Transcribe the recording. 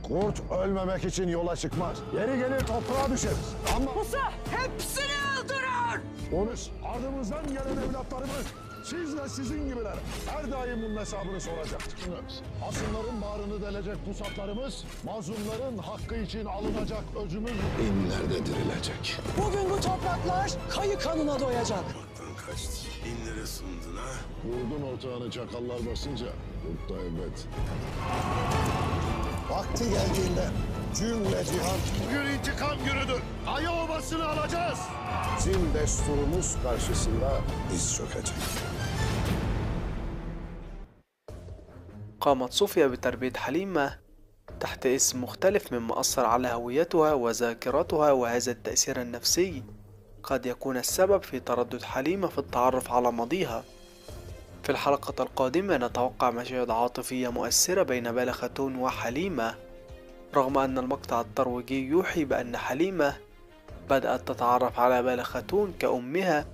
Kurt ölmemek için yola çıkmaz. Yeri gelir toprağa düşeriz. Ama Musa hepsini öldürür. konuş. Ardımızdan gelen evlatlarımız, siz ve sizin gibiler her daim bunun hesabını soracaksınız. Asılların bağrını delecek pusatlarımız, mazlumların hakkı için alınacak öcümüz inlerde dirilecek. Bugün bu topraklar kayı kanına doyacak. Aklın kaçtı. İnlere sındın ha? Kurdun ortağını çakallar basınca kurt da elbet. Vakti geldiğinde cümle cihan... Bugün intikam günüdür. Ayı obasını alacağız. Bizim desturumuz karşısında diz çökecek. قامت صوفيا بتربية حليمة تحت اسم مختلف مما أثر على هويتها وذاكرتها، وهذا التأثير النفسي قد يكون السبب في تردد حليمة في التعرف على ماضيها. في الحلقة القادمة نتوقع مشاهد عاطفية مؤثرة بين بالة خاتون وحليمة، رغم أن المقطع الترويجي يوحي بأن حليمة بدأت تتعرف على بالة خاتون كأمها